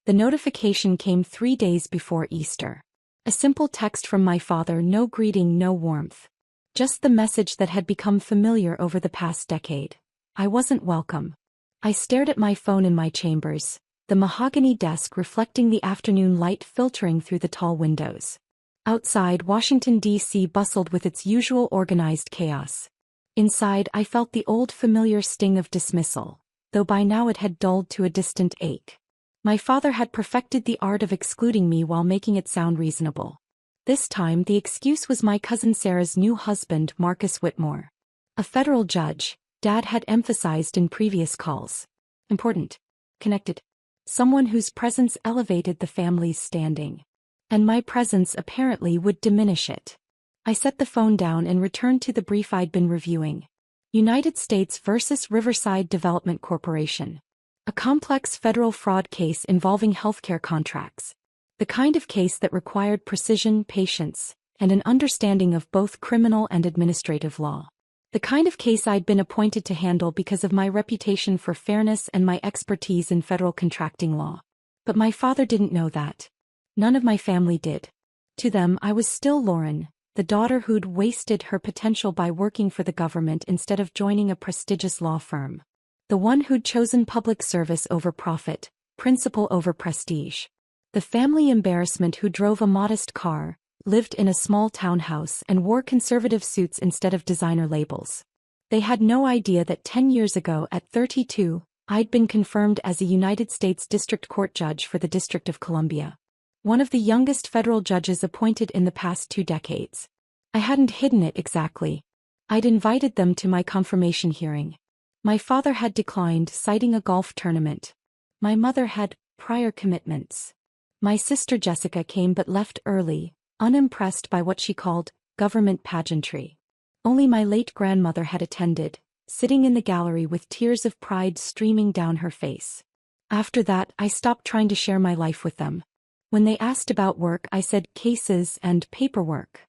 The notification came 3 days before Easter. A simple text from my father, no greeting, no warmth. Just the message that had become familiar over the past decade. I wasn't welcome. I stared at my phone in my chambers, the mahogany desk reflecting the afternoon light filtering through the tall windows. Outside, Washington, D.C. bustled with its usual organized chaos. Inside, I felt the old familiar sting of dismissal, though by now it had dulled to a distant ache. My father had perfected the art of excluding me while making it sound reasonable. This time the excuse was my cousin Sarah's new husband, Marcus Whitmore. A federal judge, Dad had emphasized in previous calls. Important. Connected. Someone whose presence elevated the family's standing. And my presence apparently would diminish it. I set the phone down and returned to the brief I'd been reviewing. United States versus Riverside Development Corporation. A complex federal fraud case involving healthcare contracts. The kind of case that required precision, patience, and an understanding of both criminal and administrative law. The kind of case I'd been appointed to handle because of my reputation for fairness and my expertise in federal contracting law. But my father didn't know that. None of my family did. To them, I was still Lauren, the daughter who'd wasted her potential by working for the government instead of joining a prestigious law firm. The one who'd chosen public service over profit, principle over prestige. The family embarrassment who drove a modest car, lived in a small townhouse and wore conservative suits instead of designer labels. They had no idea that 10 years ago at 32, I'd been confirmed as a United States District Court judge for the District of Columbia. One of the youngest federal judges appointed in the past 2 decades. I hadn't hidden it exactly. I'd invited them to my confirmation hearing. My father had declined, citing a golf tournament. My mother had prior commitments. My sister Jessica came but left early, unimpressed by what she called government pageantry. Only my late grandmother had attended, sitting in the gallery with tears of pride streaming down her face. After that, I stopped trying to share my life with them. When they asked about work, I said cases and paperwork.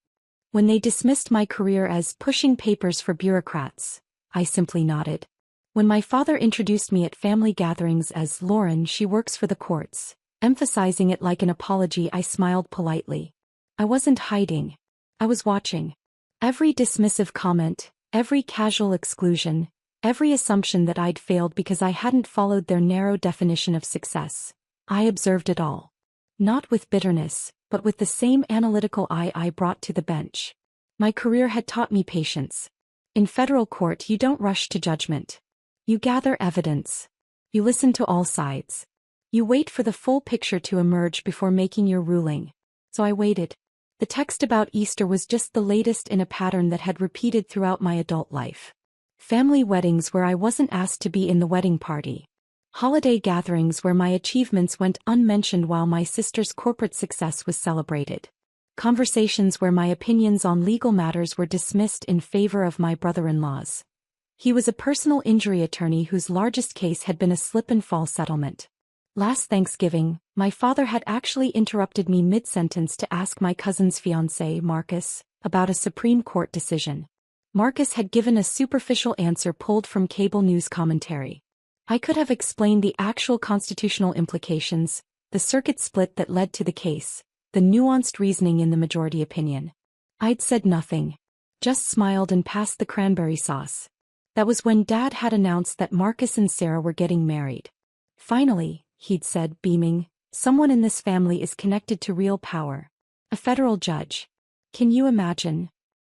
When they dismissed my career as pushing papers for bureaucrats, I simply nodded. When my father introduced me at family gatherings as Lauren, she works for the courts, emphasizing it like an apology, I smiled politely. I wasn't hiding. I was watching. Every dismissive comment, every casual exclusion, every assumption that I'd failed because I hadn't followed their narrow definition of success. I observed it all. Not with bitterness, but with the same analytical eye I brought to the bench. My career had taught me patience. In federal court, you don't rush to judgment. You gather evidence. You listen to all sides. You wait for the full picture to emerge before making your ruling. So I waited. The text about Easter was just the latest in a pattern that had repeated throughout my adult life. Family weddings where I wasn't asked to be in the wedding party. Holiday gatherings where my achievements went unmentioned while my sister's corporate success was celebrated. Conversations where my opinions on legal matters were dismissed in favor of my brother-in-law's. He was a personal injury attorney whose largest case had been a slip-and-fall settlement. Last Thanksgiving, my father had actually interrupted me mid-sentence to ask my cousin's fiancé, Marcus, about a Supreme Court decision. Marcus had given a superficial answer pulled from cable news commentary. I could have explained the actual constitutional implications, the circuit split that led to the case, the nuanced reasoning in the majority opinion. I'd said nothing. Just smiled and passed the cranberry sauce. That was when Dad had announced that Marcus and Sarah were getting married. Finally, he'd said, beaming, someone in this family is connected to real power. A federal judge. Can you imagine?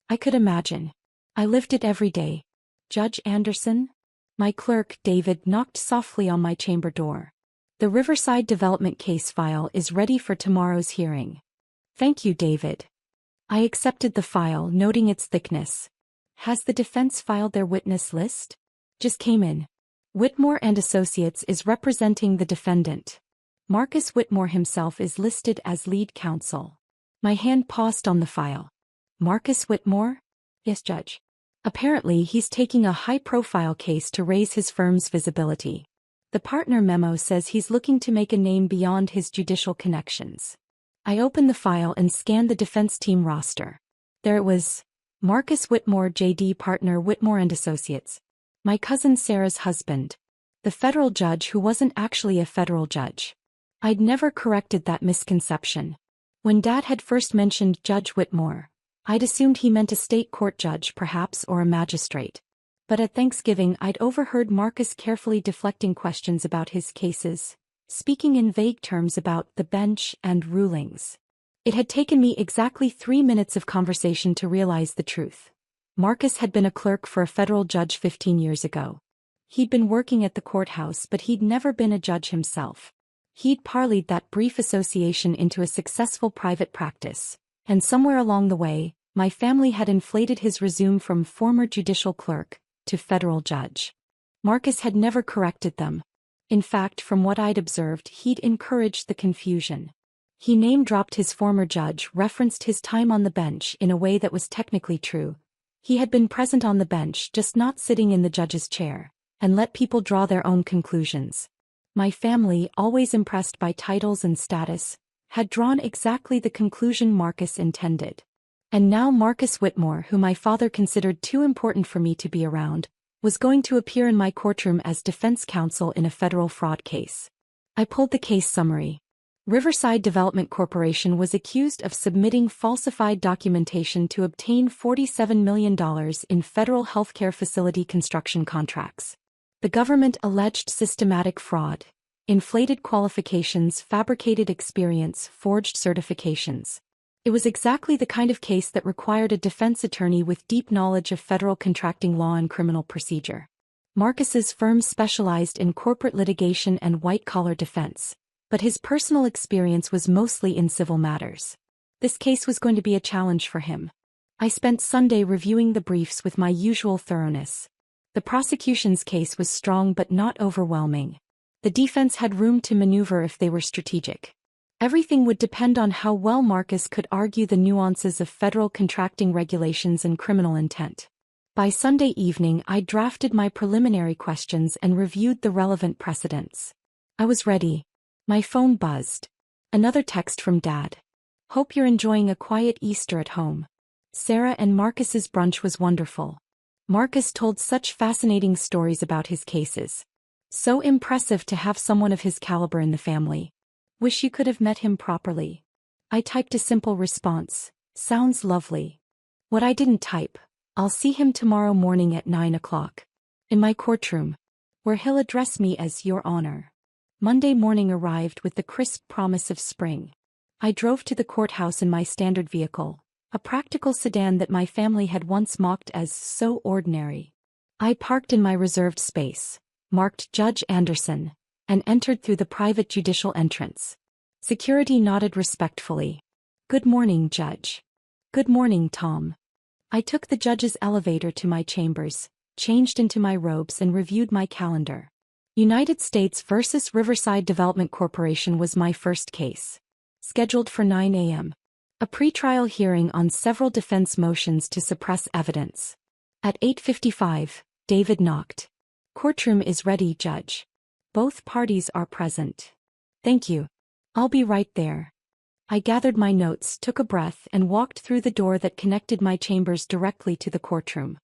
I could imagine. I lived it every day. Judge Anderson? My clerk, David, knocked softly on my chamber door. The Riverside Development case file is ready for tomorrow's hearing. Thank you, David. I accepted the file, noting its thickness. Has the defense filed their witness list? Just came in. Whitmore and Associates is representing the defendant. Marcus Whitmore himself is listed as lead counsel. My hand paused on the file. Marcus Whitmore? Yes, Judge. Apparently he's taking a high-profile case to raise his firm's visibility. The partner memo says he's looking to make a name beyond his judicial connections. I opened the file and scanned the defense team roster. There it was. Marcus Whitmore, J.D. Partner, Whitmore and Associates. My cousin Sarah's husband. The federal judge who wasn't actually a federal judge. I'd never corrected that misconception. When Dad had first mentioned Judge Whitmore, I'd assumed he meant a state court judge perhaps or a magistrate. But at Thanksgiving I'd overheard Marcus carefully deflecting questions about his cases, speaking in vague terms about the bench and rulings. It had taken me exactly 3 minutes of conversation to realize the truth. Marcus had been a clerk for a federal judge 15 years ago. He'd been working at the courthouse, but he'd never been a judge himself. He'd parlayed that brief association into a successful private practice, and somewhere along the way, my family had inflated his resume from former judicial clerk to federal judge. Marcus had never corrected them. In fact, from what I'd observed, he'd encouraged the confusion. He name-dropped his former judge, referenced his time on the bench in a way that was technically true. He had been present on the bench, just not sitting in the judge's chair, and let people draw their own conclusions. My family, always impressed by titles and status, had drawn exactly the conclusion Marcus intended. And now Marcus Whitmore, who my father considered too important for me to be around, was going to appear in my courtroom as defense counsel in a federal fraud case. I pulled the case summary. Riverside Development Corporation was accused of submitting falsified documentation to obtain $47 million in federal healthcare facility construction contracts. The government alleged systematic fraud, inflated qualifications, fabricated experience, forged certifications. It was exactly the kind of case that required a defense attorney with deep knowledge of federal contracting law and criminal procedure. Marcus's firm specialized in corporate litigation and white-collar defense, but his personal experience was mostly in civil matters. This case was going to be a challenge for him. I spent Sunday reviewing the briefs with my usual thoroughness. The prosecution's case was strong but not overwhelming. The defense had room to maneuver if they were strategic. Everything would depend on how well Marcus could argue the nuances of federal contracting regulations and criminal intent. By Sunday evening, I drafted my preliminary questions and reviewed the relevant precedents. I was ready. My phone buzzed. Another text from Dad. Hope you're enjoying a quiet Easter at home. Sarah and Marcus's brunch was wonderful. Marcus told such fascinating stories about his cases. So impressive to have someone of his caliber in the family. Wish you could have met him properly. I typed a simple response. Sounds lovely. What I didn't type. I'll see him tomorrow morning at 9 o'clock. In my courtroom. Where he'll address me as Your Honor. Monday morning arrived with the crisp promise of spring. I drove to the courthouse in my standard vehicle, a practical sedan that my family had once mocked as so ordinary. I parked in my reserved space, marked Judge Anderson, and entered through the private judicial entrance. Security nodded respectfully. Good morning, Judge. Good morning, Tom. I took the judge's elevator to my chambers, changed into my robes and reviewed my calendar. United States versus Riverside Development Corporation was my first case. Scheduled for 9 a.m. A pretrial hearing on several defense motions to suppress evidence. At 8:55, David knocked. Courtroom is ready, Judge. Both parties are present. Thank you. I'll be right there. I gathered my notes, took a breath, and walked through the door that connected my chambers directly to the courtroom.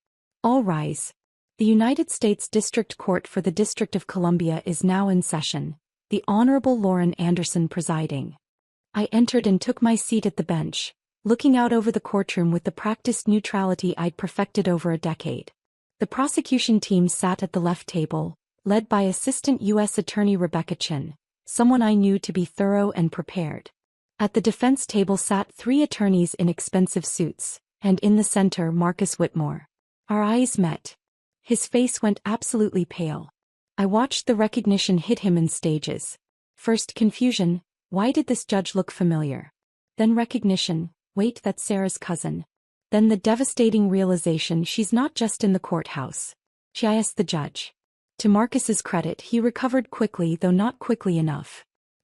All rise. The United States District Court for the District of Columbia is now in session, the Honorable Lauren Anderson presiding. I entered and took my seat at the bench, looking out over the courtroom with the practiced neutrality I'd perfected over a decade. The prosecution team sat at the left table, led by Assistant U.S. Attorney Rebecca Chin, someone I knew to be thorough and prepared. At the defense table sat 3 attorneys in expensive suits, and in the center Marcus Whitmore. Our eyes met. His face went absolutely pale. I watched the recognition hit him in stages. First confusion, why did this judge look familiar? Then recognition, wait, that's Sarah's cousin. Then the devastating realization she's not just in the courthouse. She asked the judge. To Marcus's credit, he recovered quickly, though not quickly enough.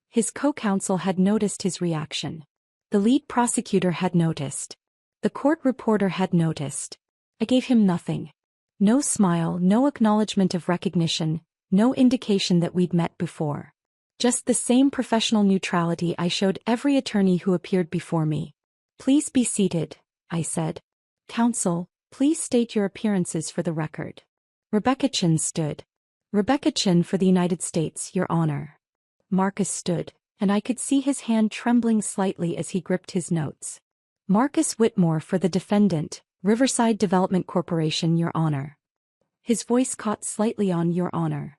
His co-counsel had noticed his reaction. The lead prosecutor had noticed. The court reporter had noticed. I gave him nothing. No smile, no acknowledgement of recognition, no indication that we'd met before. Just the same professional neutrality I showed every attorney who appeared before me. Please be seated, I said. Counsel, please state your appearances for the record. Rebecca Chin stood. Rebecca Chin for the United States, Your Honor. Marcus stood, and I could see his hand trembling slightly as he gripped his notes. Marcus Whitmore for the defendant, Riverside Development Corporation, Your Honor. His voice caught slightly on Your Honor.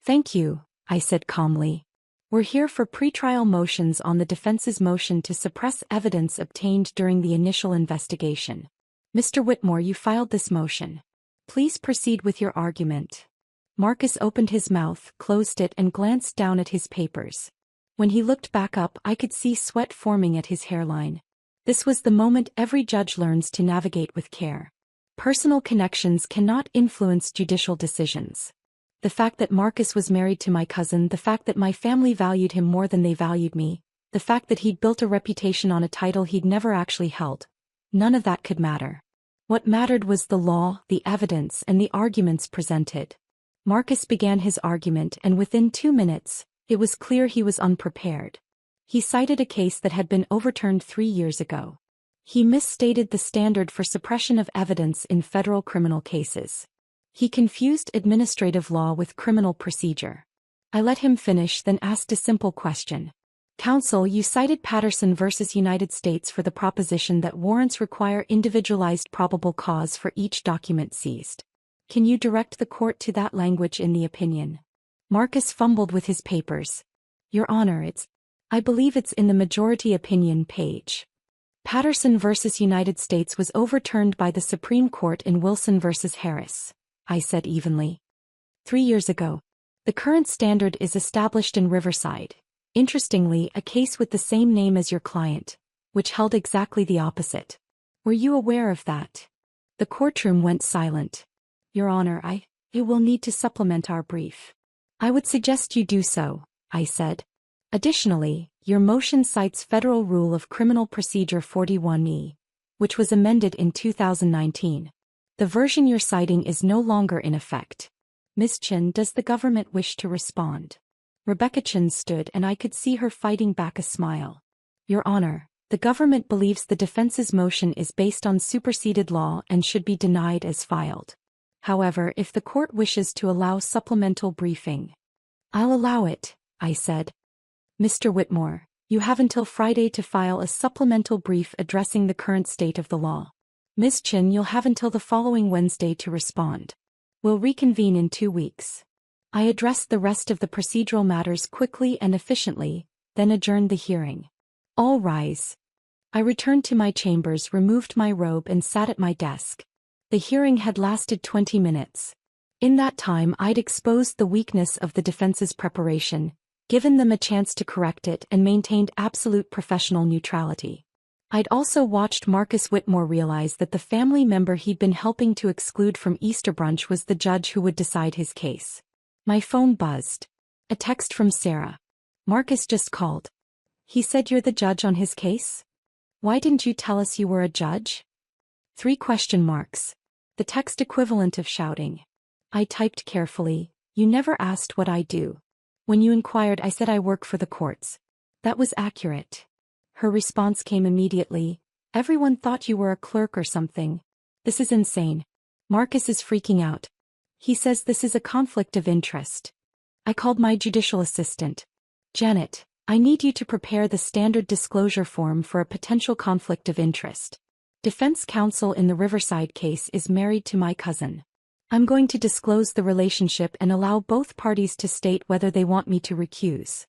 Thank you, I said calmly. We're here for pretrial motions on the defense's motion to suppress evidence obtained during the initial investigation. Mr. Whitmore, you filed this motion. Please proceed with your argument. Marcus opened his mouth, closed it, and glanced down at his papers. When he looked back up, I could see sweat forming at his hairline. This was the moment every judge learns to navigate with care. Personal connections cannot influence judicial decisions. The fact that Marcus was married to my cousin, the fact that my family valued him more than they valued me, the fact that he'd built a reputation on a title he'd never actually held. None of that could matter. What mattered was the law, the evidence, and the arguments presented. Marcus began his argument, and within 2 minutes, it was clear he was unprepared. He cited a case that had been overturned 3 years ago. He misstated the standard for suppression of evidence in federal criminal cases. He confused administrative law with criminal procedure. I let him finish, then asked a simple question. Counsel, you cited Patterson v. United States for the proposition that warrants require individualized probable cause for each document seized. Can you direct the court to that language in the opinion? Marcus fumbled with his papers. Your Honor, I believe it's in the majority opinion page. Patterson v. United States was overturned by the Supreme Court in Wilson v. Harris, I said evenly. 3 years ago. The current standard is established in Riverside. Interestingly, a case with the same name as your client, which held exactly the opposite. Were you aware of that? The courtroom went silent. Your Honor, you will need to supplement our brief. I would suggest you do so, I said. Additionally, your motion cites Federal Rule of Criminal Procedure 41E, which was amended in 2019. The version you're citing is no longer in effect. Ms. Chin, does the government wish to respond? Rebecca Chin stood, and I could see her fighting back a smile. Your Honor, the government believes the defense's motion is based on superseded law and should be denied as filed. However, if the court wishes to allow supplemental briefing, I'll allow it, I said. Mr. Whitmore, you have until Friday to file a supplemental brief addressing the current state of the law. Ms. Chin, you'll have until the following Wednesday to respond. We'll reconvene in 2 weeks. I addressed the rest of the procedural matters quickly and efficiently, then adjourned the hearing. All rise. I returned to my chambers, removed my robe, and sat at my desk. The hearing had lasted 20 minutes. In that time, I'd exposed the weakness of the defense's preparation, given them a chance to correct it, and maintained absolute professional neutrality. I'd also watched Marcus Whitmore realize that the family member he'd been helping to exclude from Easter brunch was the judge who would decide his case. My phone buzzed. A text from Sarah. Marcus just called. He said you're the judge on his case? Why didn't you tell us you were a judge? 3 question marks. The text equivalent of shouting. I typed carefully, you never asked what I do. When you inquired, I said I work for the courts. That was accurate. Her response came immediately. Everyone thought you were a clerk or something. This is insane. Marcus is freaking out. He says this is a conflict of interest. I called my judicial assistant. Janet, I need you to prepare the standard disclosure form for a potential conflict of interest. Defense counsel in the Riverside case is married to my cousin. I'm going to disclose the relationship and allow both parties to state whether they want me to recuse.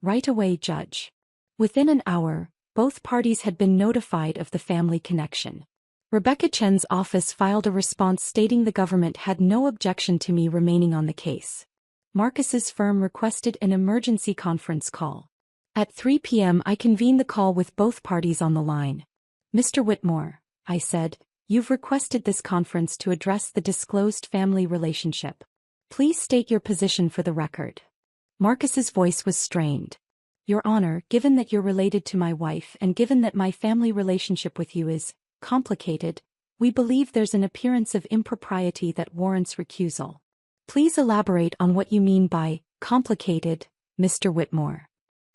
Right away, Judge. Within an hour, both parties had been notified of the family connection. Rebecca Chen's office filed a response stating the government had no objection to me remaining on the case. Marcus's firm requested an emergency conference call. At 3 p.m. I convened the call with both parties on the line. Mr. Whitmore, I said, you've requested this conference to address the disclosed family relationship. Please state your position for the record. Marcus's voice was strained. Your Honor, given that you're related to my wife and given that my family relationship with you is complicated, we believe there's an appearance of impropriety that warrants recusal. Please elaborate on what you mean by complicated, Mr. Whitmore.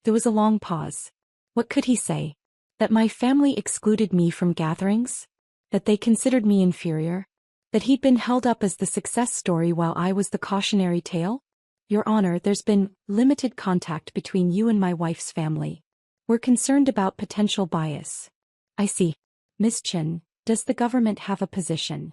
There was a long pause. What could he say? That my family excluded me from gatherings? That they considered me inferior? That he'd been held up as the success story while I was the cautionary tale? Your Honor, there's been limited contact between you and my wife's family. We're concerned about potential bias. I see. Ms. Chin, does the government have a position?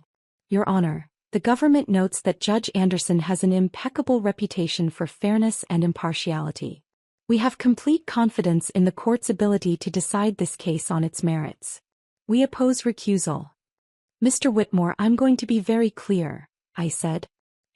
Your Honor, the government notes that Judge Anderson has an impeccable reputation for fairness and impartiality. We have complete confidence in the court's ability to decide this case on its merits. We oppose recusal. Mr. Whitmore, I'm going to be very clear, I said.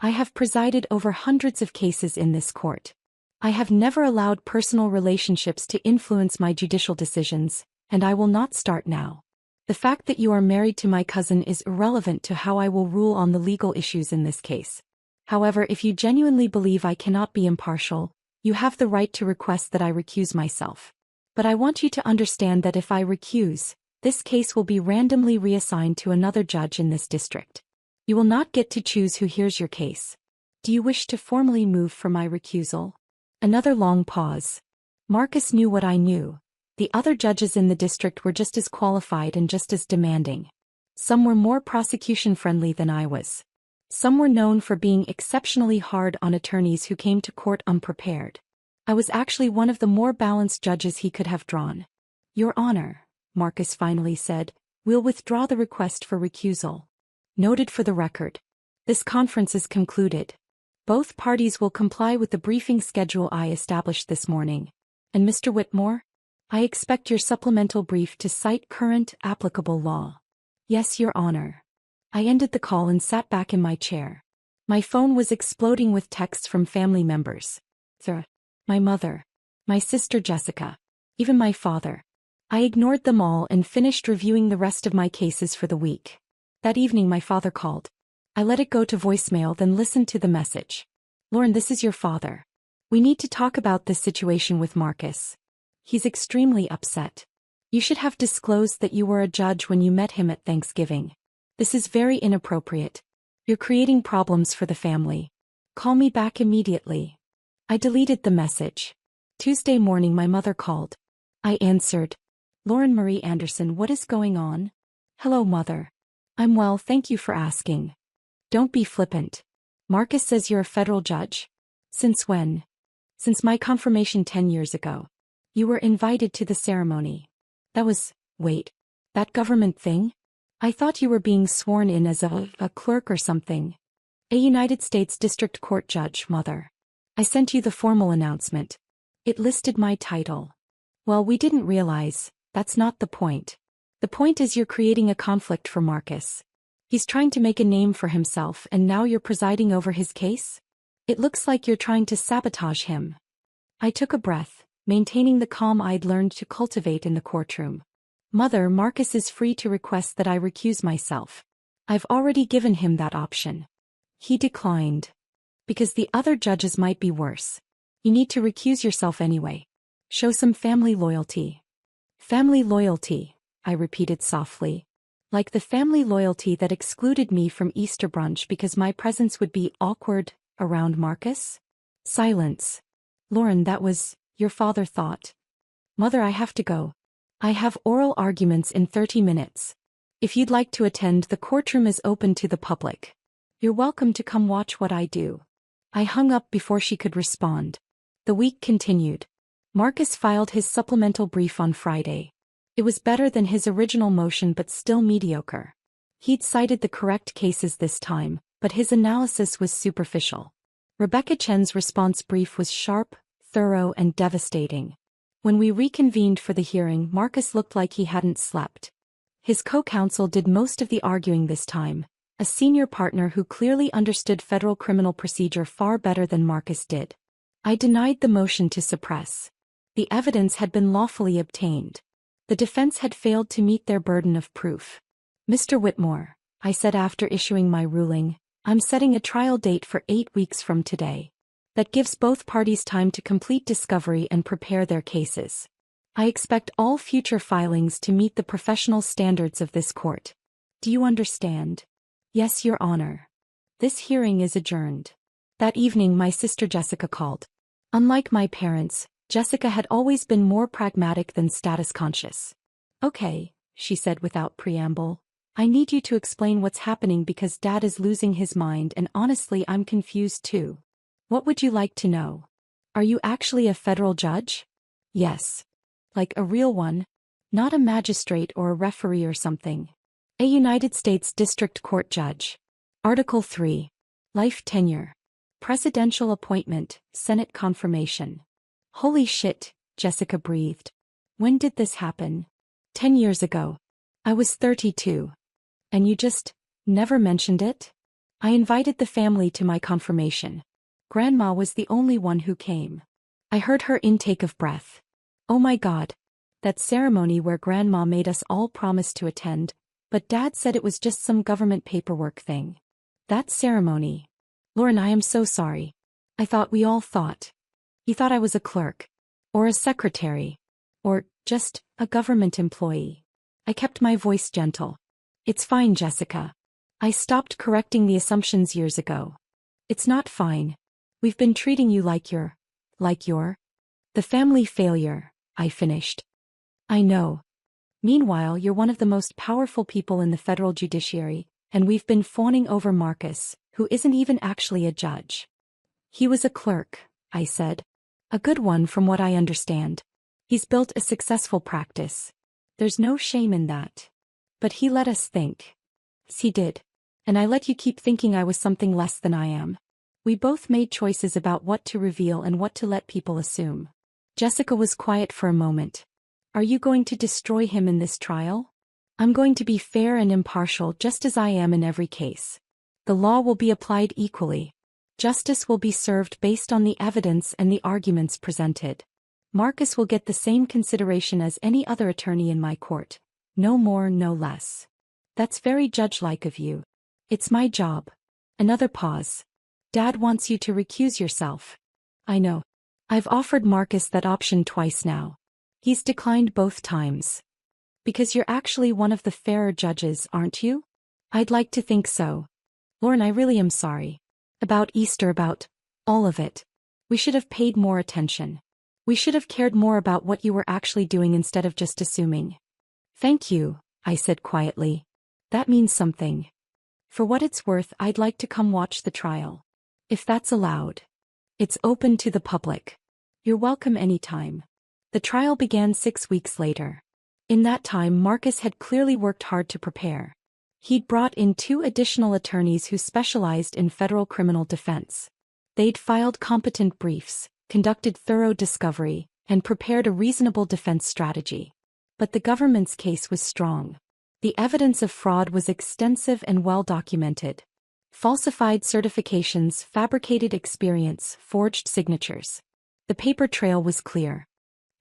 I have presided over hundreds of cases in this court. I have never allowed personal relationships to influence my judicial decisions, and I will not start now. The fact that you are married to my cousin is irrelevant to how I will rule on the legal issues in this case. However, if you genuinely believe I cannot be impartial, you have the right to request that I recuse myself. But I want you to understand that if I recuse, this case will be randomly reassigned to another judge in this district. You will not get to choose who hears your case. Do you wish to formally move for my recusal? Another long pause. Marcus knew what I knew. The other judges in the district were just as qualified and just as demanding. Some were more prosecution-friendly than I was. Some were known for being exceptionally hard on attorneys who came to court unprepared. I was actually one of the more balanced judges he could have drawn. Your Honor, Marcus finally said, we'll withdraw the request for recusal. Noted for the record. This conference is concluded. Both parties will comply with the briefing schedule I established this morning. And Mr. Whitmore, I expect your supplemental brief to cite current, applicable law. Yes, Your Honor. I ended the call and sat back in my chair. My phone was exploding with texts from family members. Sir, my mother, my sister Jessica, even my father. I ignored them all and finished reviewing the rest of my cases for the week. That evening my father called. I let it go to voicemail, then listened to the message. Lauren, this is your father. We need to talk about this situation with Marcus. He's extremely upset. You should have disclosed that you were a judge when you met him at Thanksgiving. This is very inappropriate. You're creating problems for the family. Call me back immediately. I deleted the message. Tuesday morning my mother called. I answered. Lauren Marie Anderson, what is going on? Hello, Mother. I'm well, thank you for asking. Don't be flippant. Marcus says you're a federal judge. Since when? Since my confirmation 10 years ago. You were invited to the ceremony. Wait. That government thing? I thought you were being sworn in as a clerk or something. A United States District Court judge, Mother. I sent you the formal announcement. It listed my title. Well, we didn't realize. That's not the point. The point is you're creating a conflict for Marcus. He's trying to make a name for himself and now you're presiding over his case? It looks like you're trying to sabotage him. I took a breath, maintaining the calm I'd learned to cultivate in the courtroom. Mother, Marcus is free to request that I recuse myself. I've already given him that option. He declined. Because the other judges might be worse. You need to recuse yourself anyway. Show some family loyalty. Family loyalty, I repeated softly. Like the family loyalty that excluded me from Easter brunch because my presence would be awkward around Marcus? Silence. Lauren, that was, your father thought. Mother, I have to go. I have oral arguments in 30 minutes. If you'd like to attend, the courtroom is open to the public. You're welcome to come watch what I do. I hung up before she could respond. The week continued. Marcus filed his supplemental brief on Friday. It was better than his original motion but still mediocre. He'd cited the correct cases this time, but his analysis was superficial. Rebecca Chen's response brief was sharp, thorough, and devastating. When we reconvened for the hearing, Marcus looked like he hadn't slept. His co-counsel did most of the arguing this time, a senior partner who clearly understood federal criminal procedure far better than Marcus did. I denied the motion to suppress. The evidence had been lawfully obtained. The defense had failed to meet their burden of proof. Mr. Whitmore, I said after issuing my ruling, I'm setting a trial date for 8 weeks from today. That gives both parties time to complete discovery and prepare their cases. I expect all future filings to meet the professional standards of this court. Do you understand? Yes, Your Honor. This hearing is adjourned. That evening my sister Jessica called. Unlike my parents, Jessica had always been more pragmatic than status conscious. Okay, she said without preamble. I need you to explain what's happening because Dad is losing his mind and honestly I'm confused too. What would you like to know? Are you actually a federal judge? Yes. Like a real one? Not a magistrate or a referee or something. A United States District Court judge. Article 3. Life tenure. Presidential appointment, Senate confirmation. Holy shit, Jessica breathed. When did this happen? 10 years ago. I was 32. And you just never mentioned it? I invited the family to my confirmation. Grandma was the only one who came. I heard her intake of breath. Oh my God. That ceremony where Grandma made us all promise to attend, but Dad said it was just some government paperwork thing. That ceremony. Lauren, I am so sorry. I thought we all thought. He thought I was a clerk. Or a secretary. Or just a government employee. I kept my voice gentle. It's fine, Jessica. I stopped correcting the assumptions years ago. It's not fine. We've been treating you like you're the family failure, I finished. I know. Meanwhile, you're one of the most powerful people in the federal judiciary, and we've been fawning over Marcus, who isn't even actually a judge. He was a clerk, I said. A good one from what I understand. He's built a successful practice. There's no shame in that. But he let us think. He did. And I let you keep thinking I was something less than I am. We both made choices about what to reveal and what to let people assume. Jessica was quiet for a moment. Are you going to destroy him in this trial? I'm going to be fair and impartial just as I am in every case. The law will be applied equally. Justice will be served based on the evidence and the arguments presented. Marcus will get the same consideration as any other attorney in my court. No more, no less. That's very judge-like of you. It's my job. Another pause. Dad wants you to recuse yourself. I know. I've offered Marcus that option twice now. He's declined both times. Because you're actually one of the fairer judges, aren't you? I'd like to think so. Lauren, I really am sorry. About Easter, about all of it. We should have paid more attention. We should have cared more about what you were actually doing instead of just assuming. Thank you, I said quietly. That means something. For what it's worth, I'd like to come watch the trial. If that's allowed. It's open to the public. You're welcome anytime. The trial began 6 weeks later. In that time, Marcus had clearly worked hard to prepare. He'd brought in 2 additional attorneys who specialized in federal criminal defense. They'd filed competent briefs, conducted thorough discovery, and prepared a reasonable defense strategy. But the government's case was strong. The evidence of fraud was extensive and well documented. Falsified certifications, fabricated experience, forged signatures. The paper trail was clear.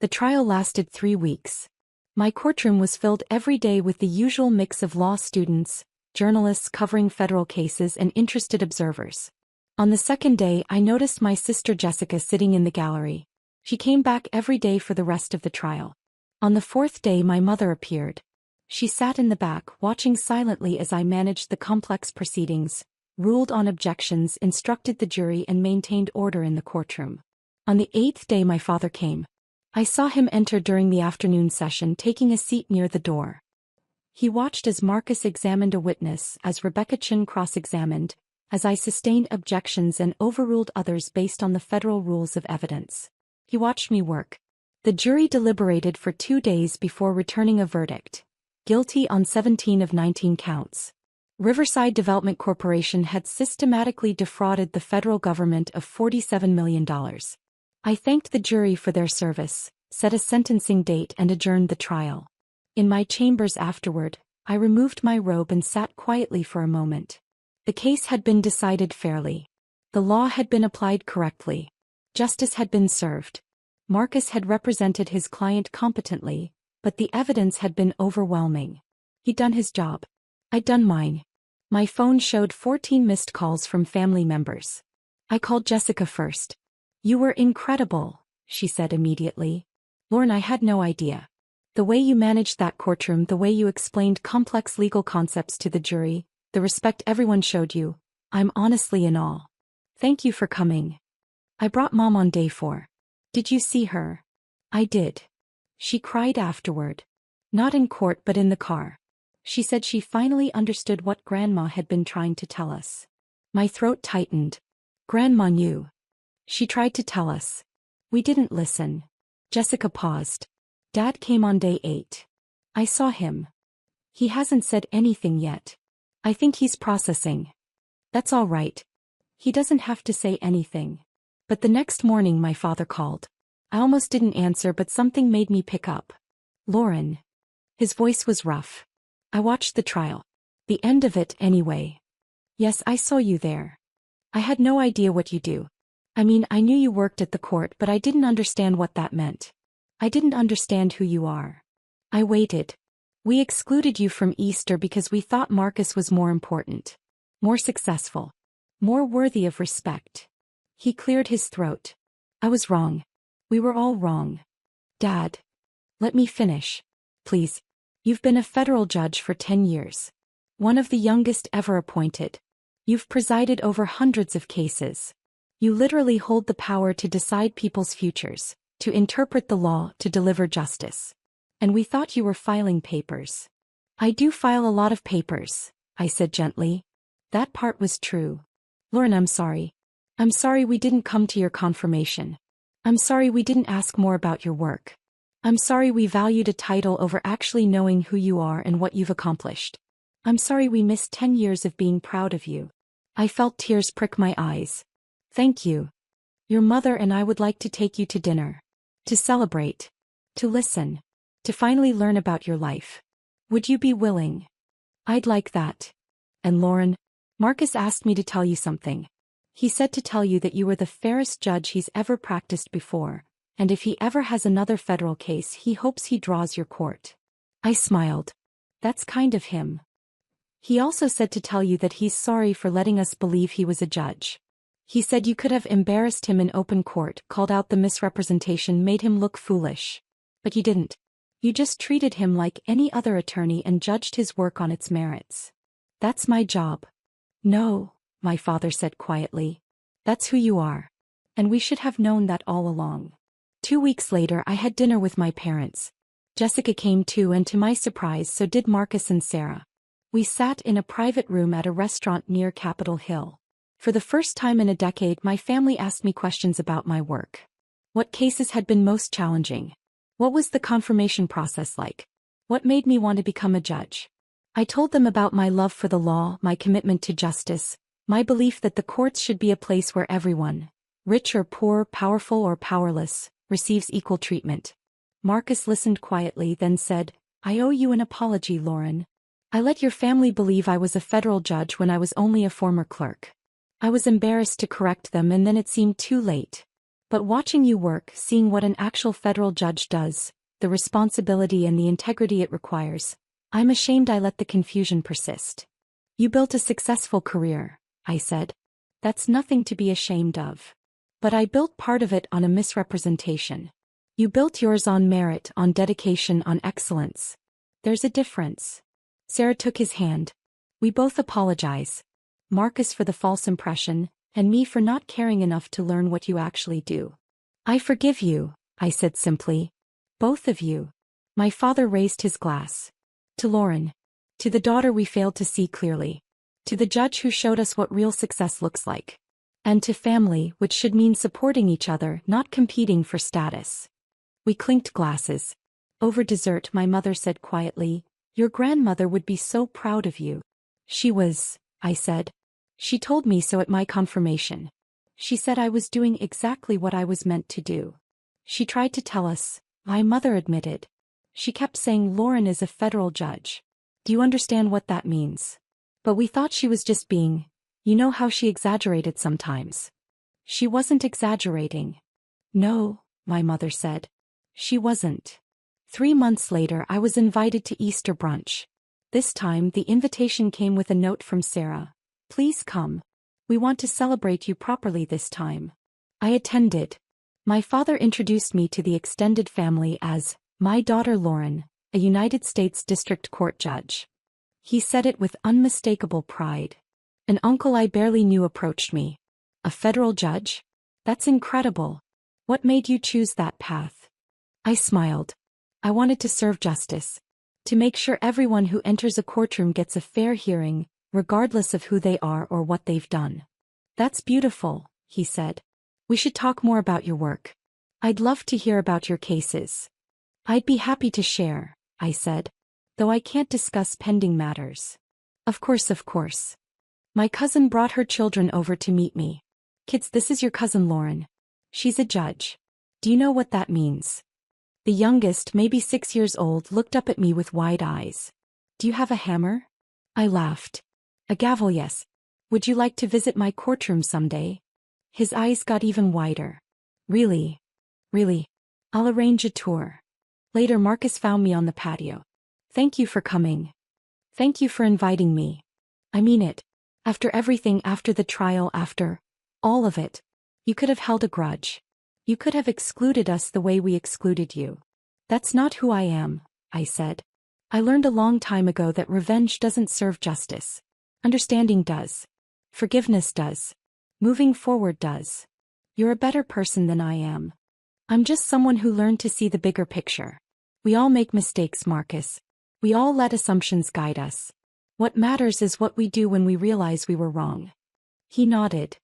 The trial lasted 3 weeks. My courtroom was filled every day with the usual mix of law students, journalists covering federal cases, and interested observers. On the second day, I noticed my sister Jessica sitting in the gallery. She came back every day for the rest of the trial. On the 4th day, my mother appeared. She sat in the back, watching silently as I managed the complex proceedings, ruled on objections, instructed the jury, and maintained order in the courtroom. On the 8th day, my father came. I saw him enter during the afternoon session, taking a seat near the door. He watched as Marcus examined a witness, as Rebecca Chin cross-examined, as I sustained objections and overruled others based on the federal rules of evidence. He watched me work. The jury deliberated for 2 days before returning a verdict. Guilty on 17 of 19 counts. Riverside Development Corporation had systematically defrauded the federal government of $47 million. I thanked the jury for their service, set a sentencing date, and adjourned the trial. In my chambers afterward, I removed my robe and sat quietly for a moment. The case had been decided fairly. The law had been applied correctly. Justice had been served. Marcus had represented his client competently, but the evidence had been overwhelming. He'd done his job. I'd done mine. My phone showed 14 missed calls from family members. I called Jessica first. You were incredible, she said immediately. Lauren, I had no idea. The way you managed that courtroom, the way you explained complex legal concepts to the jury, the respect everyone showed you, I'm honestly in awe. Thank you for coming. I brought Mom on day 4. Did you see her? I did. She cried afterward. Not in court but in the car. She said she finally understood what Grandma had been trying to tell us. My throat tightened. Grandma knew. She tried to tell us. We didn't listen. Jessica paused. Dad came on day 8. I saw him. He hasn't said anything yet. I think he's processing. That's all right. He doesn't have to say anything. But the next morning my father called. I almost didn't answer, but something made me pick up. Lauren. His voice was rough. I watched the trial. The end of it, anyway. Yes, I saw you there. I had no idea what you do. I mean, I knew you worked at the court, but I didn't understand what that meant. I didn't understand who you are. I waited. We excluded you from Easter because we thought Marcus was more important. More successful. More worthy of respect. He cleared his throat. I was wrong. We were all wrong. Dad. Let me finish. Please. You've been a federal judge for 10 years. One of the youngest ever appointed. You've presided over hundreds of cases. You literally hold the power to decide people's futures, to interpret the law, to deliver justice. And we thought you were filing papers. I do file a lot of papers, I said gently. That part was true. Lauren, I'm sorry. I'm sorry we didn't come to your confirmation. I'm sorry we didn't ask more about your work. I'm sorry we valued a title over actually knowing who you are and what you've accomplished. I'm sorry we missed 10 years of being proud of you. I felt tears prick my eyes. Thank you. Your mother and I would like to take you to dinner. To celebrate. To listen. To finally learn about your life. Would you be willing? I'd like that. And Lauren, Marcus asked me to tell you something. He said to tell you that you were the fairest judge he's ever practiced before, and if he ever has another federal case, he hopes he draws your court. I smiled. That's kind of him. He also said to tell you that he's sorry for letting us believe he was a judge. He said you could have embarrassed him in open court, called out the misrepresentation, made him look foolish. But you didn't. You just treated him like any other attorney and judged his work on its merits. That's my job. No, my father said quietly. That's who you are. And we should have known that all along. 2 weeks later I had dinner with my parents. Jessica came too, and to my surprise so did Marcus and Sarah. We sat in a private room at a restaurant near Capitol Hill. For the first time in a decade my family asked me questions about my work. What cases had been most challenging? What was the confirmation process like? What made me want to become a judge? I told them about my love for the law, my commitment to justice, my belief that the courts should be a place where everyone, rich or poor, powerful or powerless, receives equal treatment. Marcus listened quietly, then said, I owe you an apology, Lauren. I let your family believe I was a federal judge when I was only a former clerk. I was embarrassed to correct them, and then it seemed too late. But watching you work, seeing what an actual federal judge does, the responsibility and the integrity it requires, I'm ashamed I let the confusion persist. You built a successful career, I said. That's nothing to be ashamed of. But I built part of it on a misrepresentation. You built yours on merit, on dedication, on excellence. There's a difference. Sarah took his hand. We both apologize. Marcus for the false impression, and me for not caring enough to learn what you actually do. I forgive you, I said simply. Both of you. My father raised his glass. To Lauren. To the daughter we failed to see clearly. To the judge who showed us what real success looks like. And to family, which should mean supporting each other, not competing for status. We clinked glasses. Over dessert my mother said quietly, Your grandmother would be so proud of you. She was, I said. She told me so at my confirmation. She said I was doing exactly what I was meant to do. She tried to tell us, my mother admitted. She kept saying Lauren is a federal judge. Do you understand what that means? But we thought she was just being, you know how she exaggerated sometimes. She wasn't exaggerating. No, my mother said. She wasn't. 3 months later I was invited to Easter brunch. This time the invitation came with a note from Sarah. Please come. We want to celebrate you properly this time. I attended. My father introduced me to the extended family as my daughter Lauren, a United States District Court judge. He said it with unmistakable pride. An uncle I barely knew approached me. A federal judge? That's incredible. What made you choose that path? I smiled. I wanted to serve justice. To make sure everyone who enters a courtroom gets a fair hearing, regardless of who they are or what they've done. That's beautiful, he said. We should talk more about your work. I'd love to hear about your cases. I'd be happy to share, I said, though I can't discuss pending matters. Of course, of course. My cousin brought her children over to meet me. Kids, this is your cousin Lauren. She's a judge. Do you know what that means? The youngest, maybe 6 years old, looked up at me with wide eyes. Do you have a hammer? I laughed. A gavel, yes. Would you like to visit my courtroom someday? His eyes got even wider. Really? Really? I'll arrange a tour. Later, Marcus found me on the patio. Thank you for coming. Thank you for inviting me. I mean it. After everything, after the trial, after all of it. You could have held a grudge. You could have excluded us the way we excluded you. That's not who I am, I said. I learned a long time ago that revenge doesn't serve justice. Understanding does. Forgiveness does. Moving forward does. You're a better person than I am. I'm just someone who learned to see the bigger picture. We all make mistakes, Marcus. We all let assumptions guide us. What matters is what we do when we realize we were wrong. He nodded.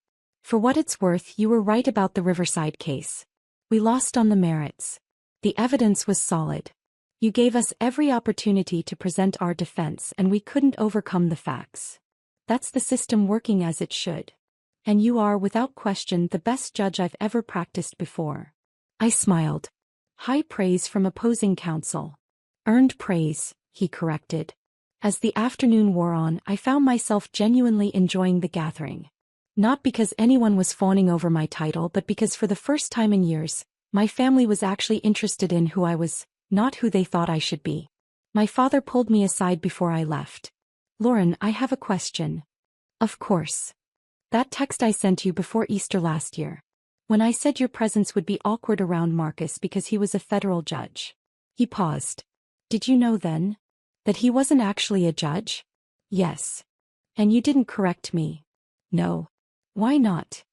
For what it's worth, you were right about the Riverside case. We lost on the merits. The evidence was solid. You gave us every opportunity to present our defense and we couldn't overcome the facts. That's the system working as it should. And you are, without question, the best judge I've ever practiced before. I smiled. High praise from opposing counsel. Earned praise, he corrected. As the afternoon wore on, I found myself genuinely enjoying the gathering. Not because anyone was fawning over my title, but because for the first time in years, my family was actually interested in who I was, not who they thought I should be. My father pulled me aside before I left. Lauren, I have a question. Of course. That text I sent you before Easter last year. When I said your presence would be awkward around Marcus because he was a federal judge. He paused. Did you know then? That he wasn't actually a judge? Yes. And you didn't correct me? No. Why not?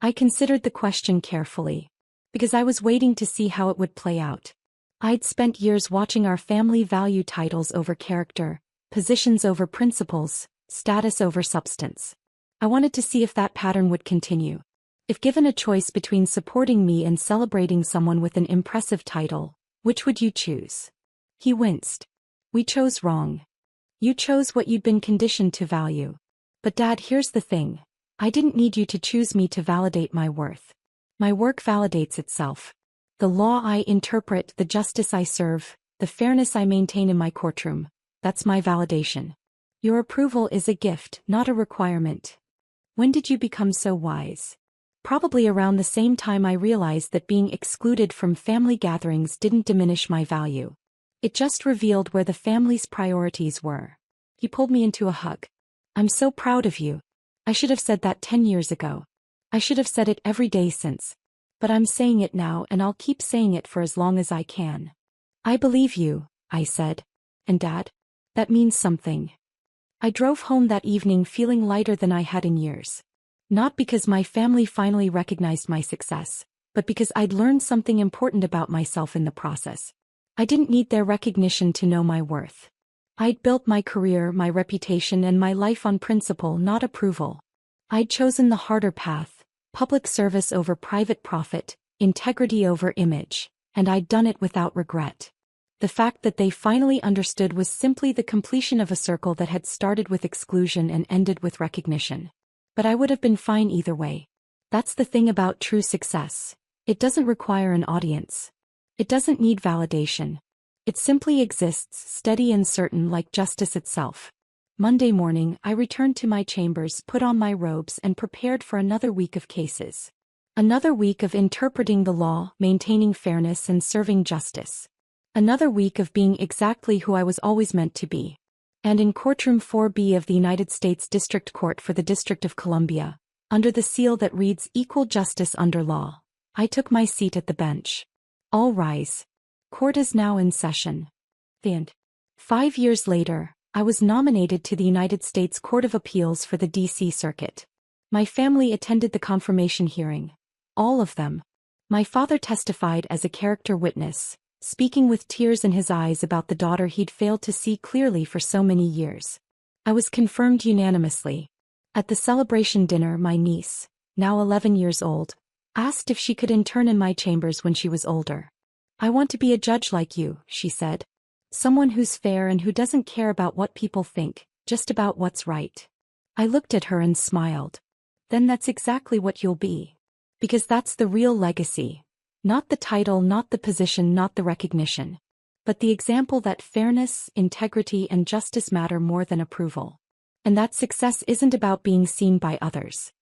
I considered the question carefully. Because I was waiting to see how it would play out. I'd spent years watching our family value titles over character, positions over principles, status over substance. I wanted to see if that pattern would continue. If given a choice between supporting me and celebrating someone with an impressive title, which would you choose? He winced. We chose wrong. You chose what you'd been conditioned to value. But Dad, here's the thing. I didn't need you to choose me to validate my worth. My work validates itself. The law I interpret, the justice I serve, the fairness I maintain in my courtroom, that's my validation. Your approval is a gift, not a requirement. When did you become so wise? Probably around the same time I realized that being excluded from family gatherings didn't diminish my value. It just revealed where the family's priorities were. He pulled me into a hug. I'm so proud of you. I should have said that 10 years ago. I should have said it every day since. But I'm saying it now and I'll keep saying it for as long as I can. I believe you, I said. And Dad? That means something. I drove home that evening feeling lighter than I had in years. Not because my family finally recognized my success, but because I'd learned something important about myself in the process. I didn't need their recognition to know my worth. I'd built my career, my reputation, and my life on principle, not approval. I'd chosen the harder path, public service over private profit, integrity over image, and I'd done it without regret. The fact that they finally understood was simply the completion of a circle that had started with exclusion and ended with recognition. But I would have been fine either way. That's the thing about true success. It doesn't require an audience. It doesn't need validation. It simply exists, steady and certain like justice itself. Monday morning, I returned to my chambers, put on my robes, and prepared for another week of cases. Another week of interpreting the law, maintaining fairness, and serving justice. Another week of being exactly who I was always meant to be. And in Courtroom 4B of the United States District Court for the District of Columbia, under the seal that reads Equal Justice Under Law, I took my seat at the bench. All rise. Court is now in session. The end. 5 years later, I was nominated to the United States Court of Appeals for the D.C. Circuit. My family attended the confirmation hearing. All of them. My father testified as a character witness, speaking with tears in his eyes about the daughter he'd failed to see clearly for so many years. I was confirmed unanimously. At the celebration dinner, my niece, now 11 years old, Asked if she could intern in my chambers when she was older. I want to be a judge like you, she said. Someone who's fair and who doesn't care about what people think, just about what's right. I looked at her and smiled. Then that's exactly what you'll be. Because that's the real legacy. Not the title, not the position, not the recognition. But the example that fairness, integrity, and justice matter more than approval. And that success isn't about being seen by others.